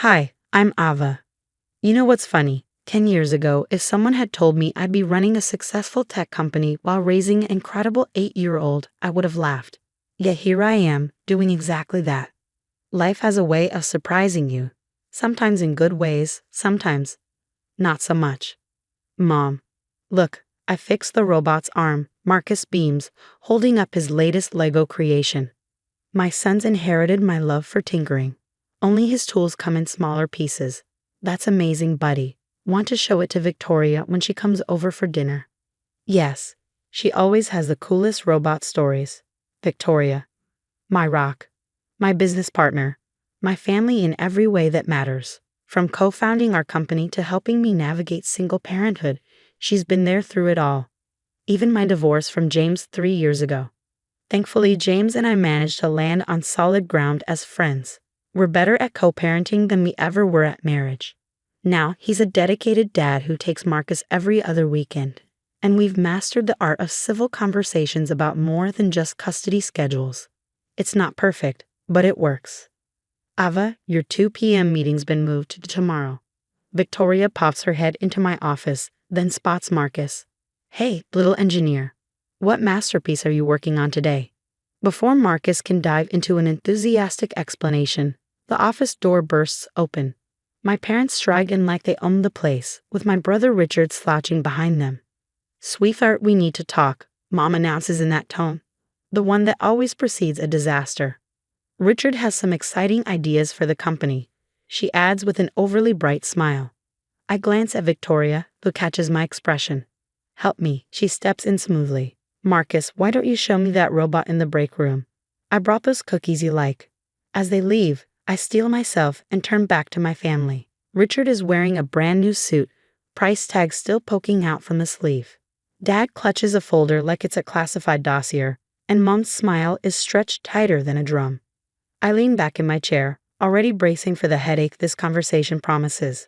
Hi, I'm Ava. You know what's funny? 10 years ago, if someone had told me I'd be running a successful tech company while raising an incredible 8-year-old, I would have laughed. Yet here I am, doing exactly that. Life has a way of surprising you. Sometimes in good ways, sometimes not so much. Mom. Look, I fixed the robot's arm, Marcus beams, holding up his latest Lego creation. My son's inherited my love for tinkering. Only his tools come in smaller pieces. That's amazing, buddy. Want to show it to Victoria when she comes over for dinner? Yes, she always has the coolest robot stories. Victoria. My rock. My business partner. My family in every way that matters. From co-founding our company to helping me navigate single parenthood, she's been there through it all. Even my divorce from James 3 years ago. Thankfully, James and I managed to land on solid ground as friends. We're better at co-parenting than we ever were at marriage. Now, he's a dedicated dad who takes Marcus every other weekend. And we've mastered the art of civil conversations about more than just custody schedules. It's not perfect, but it works. Ava, your 2 p.m. meeting's been moved to tomorrow. Victoria pops her head into my office, then spots Marcus. Hey, little engineer. What masterpiece are you working on today? Before Marcus can dive into an enthusiastic explanation, the office door bursts open. My parents stride in like they own the place, with my brother Richard slouching behind them. Sweetheart, we need to talk, Mom announces in that tone, the one that always precedes a disaster. Richard has some exciting ideas for the company, she adds with an overly bright smile. I glance at Victoria, who catches my expression. Help me, she steps in smoothly. Marcus, why don't you show me that robot in the break room? I brought those cookies you like. As they leave, I steel myself and turn back to my family. Richard is wearing a brand new suit, price tag still poking out from the sleeve. Dad clutches a folder like it's a classified dossier, and Mom's smile is stretched tighter than a drum. I lean back in my chair, already bracing for the headache this conversation promises.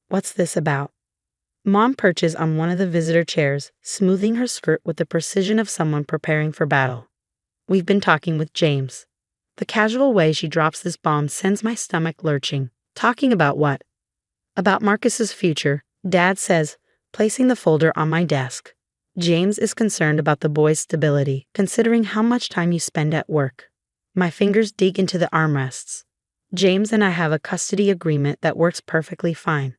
What's this about? Mom perches on one of the visitor chairs, smoothing her skirt with the precision of someone preparing for battle. We've been talking with James. The casual way she drops this bomb sends my stomach lurching. Talking about what? About Marcus's future, Dad says, placing the folder on my desk. James is concerned about the boy's stability, considering how much time you spend at work. My fingers dig into the armrests. James and I have a custody agreement that works perfectly fine.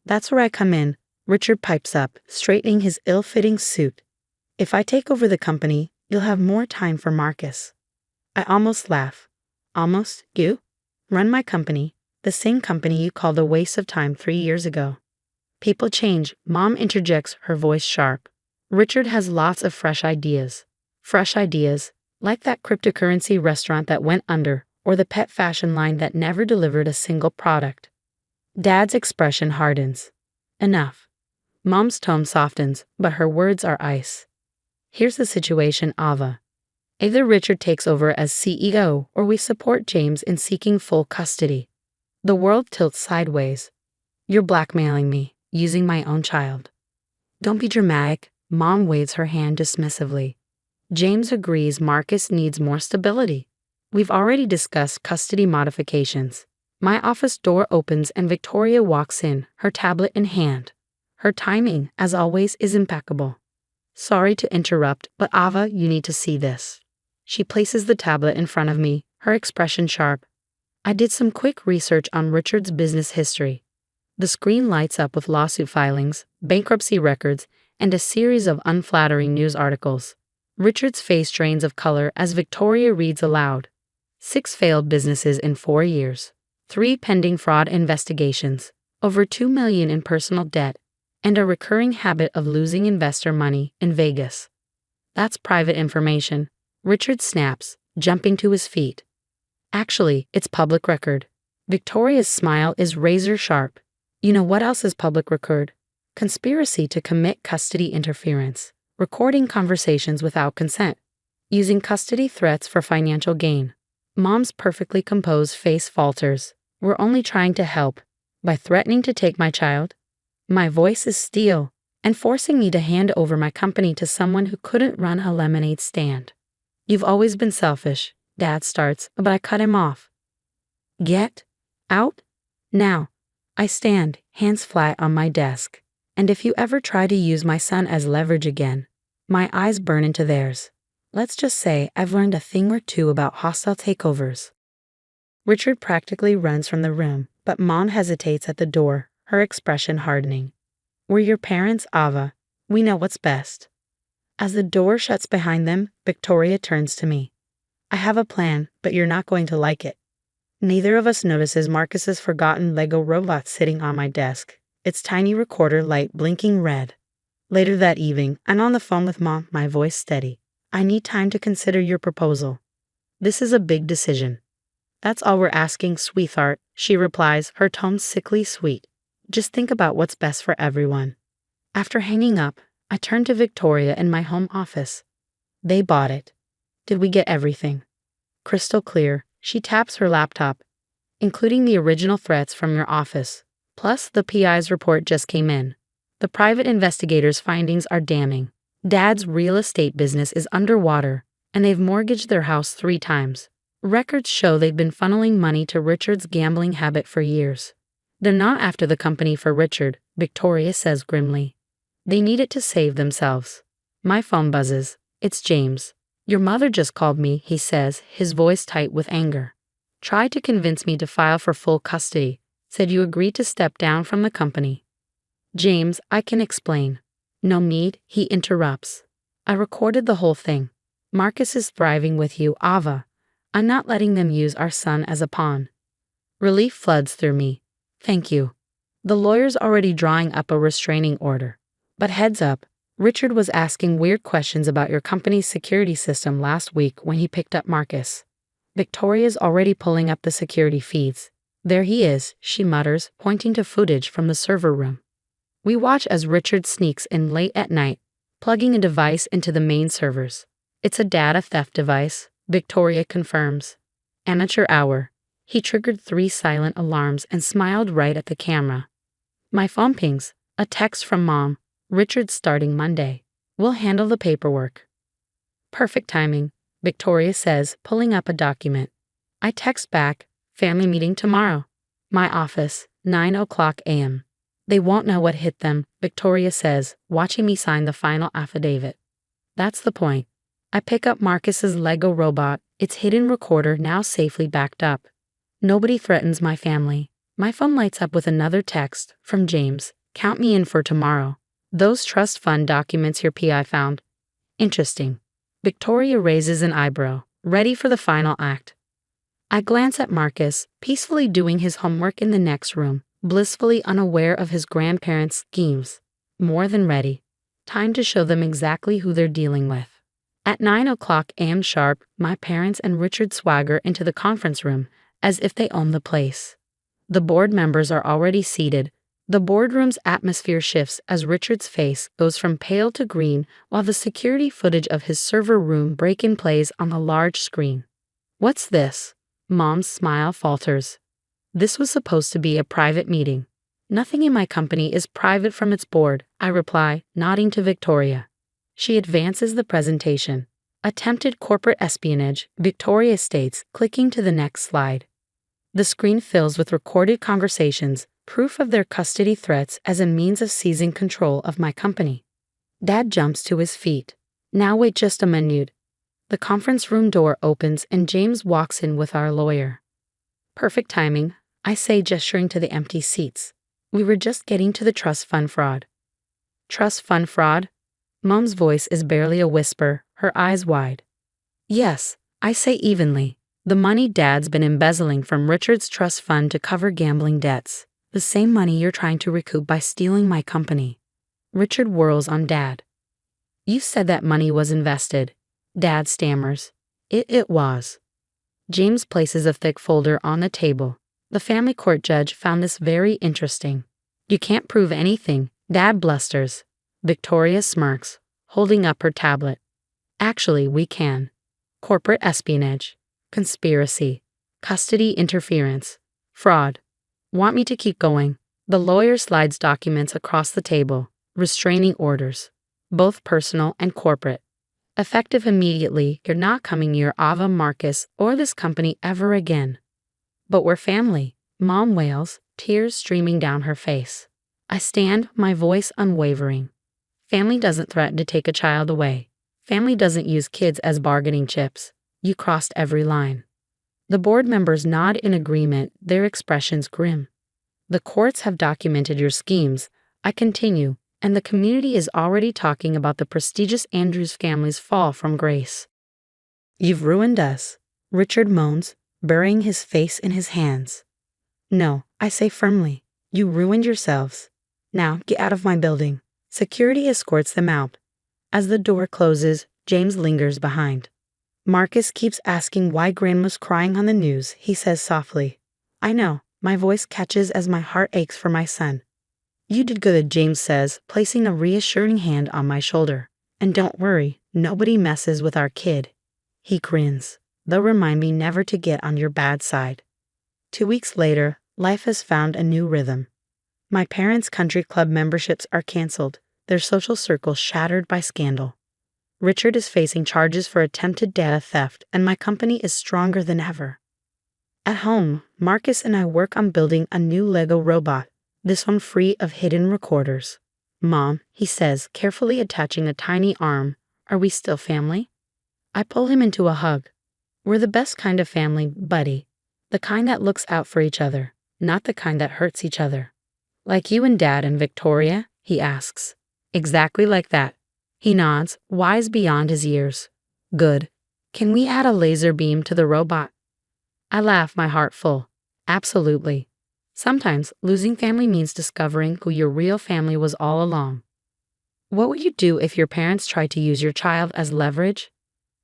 That's where I come in, Richard pipes up, straightening his ill-fitting suit. If I take over the company, you'll have more time for Marcus. I almost laugh. Almost? You? Run my company, the same company you called a waste of time 3 years ago. People change, Mom interjects, her voice sharp. Richard has lots of fresh ideas. Fresh ideas, like that cryptocurrency restaurant that went under, or the pet fashion line that never delivered a single product. Dad's expression hardens. Enough. Mom's tone softens, but her words are ice. Here's the situation, Ava. Either Richard takes over as CEO or we support James in seeking full custody. The world tilts sideways. You're blackmailing me, using my own child. Don't be dramatic, Mom waves her hand dismissively. James agrees Marcus needs more stability. We've already discussed custody modifications. My office door opens and Victoria walks in, her tablet in hand. Her timing, as always, is impeccable. Sorry to interrupt, but Ava, you need to see this. She places the tablet in front of me, her expression sharp. I did some quick research on Richard's business history. The screen lights up with lawsuit filings, bankruptcy records, and a series of unflattering news articles. Richard's face drains of color as Victoria reads aloud. 6 failed businesses in 4 years. 3 pending fraud investigations. Over $2 million in personal debt. And a recurring habit of losing investor money in Vegas. That's private information. Richard snaps, jumping to his feet. Actually, it's public record. Victoria's smile is razor sharp. You know what else is public record? Conspiracy to commit custody interference. Recording conversations without consent. Using custody threats for financial gain. Mom's perfectly composed face falters. We're only trying to help. By threatening to take my child? My voice is steel, and forcing me to hand over my company to someone who couldn't run a lemonade stand. You've always been selfish, Dad starts, but I cut him off. Get out? Now, I stand, hands flat on my desk. And if you ever try to use my son as leverage again, my eyes burn into theirs. Let's just say I've learned a thing or two about hostile takeovers. Richard practically runs from the room, but Mom hesitates at the door, her expression hardening. We're your parents, Ava. We know what's best. As the door shuts behind them, Victoria turns to me. I have a plan, but you're not going to like it. Neither of us notices Marcus's forgotten Lego robot sitting on my desk, its tiny recorder light blinking red. Later that evening, I'm on the phone with Mom, my voice steady. I need time to consider your proposal. This is a big decision. That's all we're asking, sweetheart, she replies, her tone sickly sweet. Just think about what's best for everyone. After hanging up, I turn to Victoria in my home office. They bought it. Did we get everything? Crystal clear, she taps her laptop. Including the original threats from your office. Plus, the PI's report just came in. The private investigator's findings are damning. Dad's real estate business is underwater, and they've mortgaged their house 3 times. Records show they've been funneling money to Richard's gambling habit for years. They're not after the company for Richard, Victoria says grimly. They need it to save themselves. My phone buzzes. It's James. Your mother just called me, he says, his voice tight with anger. Tried to convince me to file for full custody. Said you agreed to step down from the company. James, I can explain. No need, he interrupts. I recorded the whole thing. Marcus is thriving with you, Ava. I'm not letting them use our son as a pawn. Relief floods through me. Thank you. The lawyer's already drawing up a restraining order. But heads up, Richard was asking weird questions about your company's security system last week when he picked up Marcus. Victoria's already pulling up the security feeds. There he is, she mutters, pointing to footage from the server room. We watch as Richard sneaks in late at night, plugging a device into the main servers. It's a data theft device, Victoria confirms. Amateur hour. He triggered 3 silent alarms and smiled right at the camera. My phone pings, a text from Mom. Richard's starting Monday. We'll handle the paperwork. Perfect timing, Victoria says, pulling up a document. I text back, family meeting tomorrow. My office, 9:00 a.m. They won't know what hit them, Victoria says, watching me sign the final affidavit. That's the point. I pick up Marcus's Lego robot, its hidden recorder now safely backed up. Nobody threatens my family. My phone lights up with another text from James. Count me in for tomorrow. Those trust fund documents your PI found. Interesting. Victoria raises an eyebrow, ready for the final act. I glance at Marcus, peacefully doing his homework in the next room, blissfully unaware of his grandparents' schemes. More than ready. Time to show them exactly who they're dealing with. At 9:00 a.m. sharp, my parents and Richard swagger into the conference room, as if they own the place. The board members are already seated. The boardroom's atmosphere shifts as Richard's face goes from pale to green while the security footage of his server room break-in plays on the large screen. What's this? Mom's smile falters. This was supposed to be a private meeting. Nothing in my company is private from its board, I reply, nodding to Victoria. She advances the presentation. Attempted corporate espionage, Victoria states, clicking to the next slide. The screen fills with recorded conversations, proof of their custody threats as a means of seizing control of my company. Dad jumps to his feet. Now wait just a minute. The conference room door opens and James walks in with our lawyer. Perfect timing, I say, gesturing to the empty seats. We were just getting to the trust fund fraud. Trust fund fraud? Mom's voice is barely a whisper, her eyes wide. Yes, I say evenly. The money Dad's been embezzling from Richard's trust fund to cover gambling debts. The same money you're trying to recoup by stealing my company. Richard whirls on Dad. You said that money was invested. Dad stammers. It was. James places a thick folder on the table. The family court judge found this very interesting. You can't prove anything, Dad blusters. Victoria smirks, holding up her tablet. Actually, we can. Corporate espionage. Conspiracy. Custody interference. Fraud. Want me to keep going? The lawyer slides documents across the table, restraining orders, both personal and corporate. Effective immediately, you're not coming near Ava, Marcus, or this company ever again. But we're family, Mom wails, tears streaming down her face. I stand, my voice unwavering. Family doesn't threaten to take a child away. Family doesn't use kids as bargaining chips. You crossed every line. The board members nod in agreement, their expressions grim. The courts have documented your schemes, I continue, and the community is already talking about the prestigious Andrews family's fall from grace. You've ruined us, Richard moans, burying his face in his hands. No, I say firmly, you ruined yourselves. Now get out of my building. Security escorts them out. As the door closes, James lingers behind. Marcus keeps asking why Grandma's crying on the news, he says softly. I know, my voice catches as my heart aches for my son. You did good, James says, placing a reassuring hand on my shoulder. And don't worry, nobody messes with our kid. He grins. They'll remind me never to get on your bad side. 2 weeks later, life has found a new rhythm. My parents' country club memberships are canceled, their social circle shattered by scandal. Richard is facing charges for attempted data theft, and my company is stronger than ever. At home, Marcus and I work on building a new Lego robot, this one free of hidden recorders. Mom, he says, carefully attaching a tiny arm, are we still family? I pull him into a hug. We're the best kind of family, buddy. The kind that looks out for each other, not the kind that hurts each other. Like you and Dad and Victoria? He asks. Exactly like that. He nods, wise beyond his years. Good. Can we add a laser beam to the robot? I laugh, my heart full. Absolutely. Sometimes losing family means discovering who your real family was all along. What would you do if your parents tried to use your child as leverage?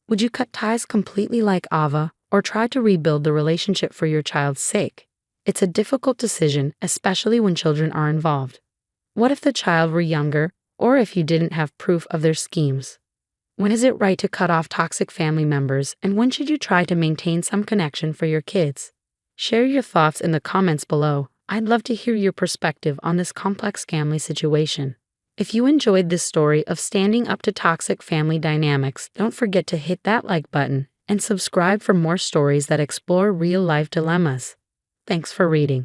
Would you cut ties completely like Ava, or try to rebuild the relationship for your child's sake? It's a difficult decision, especially when children are involved. What if the child were younger, or if you didn't have proof of their schemes? When is it right to cut off toxic family members, and when should you try to maintain some connection for your kids? Share your thoughts in the comments below. I'd love to hear your perspective on this complex family situation. If you enjoyed this story of standing up to toxic family dynamics, don't forget to hit that like button and subscribe for more stories that explore real-life dilemmas. Thanks for reading.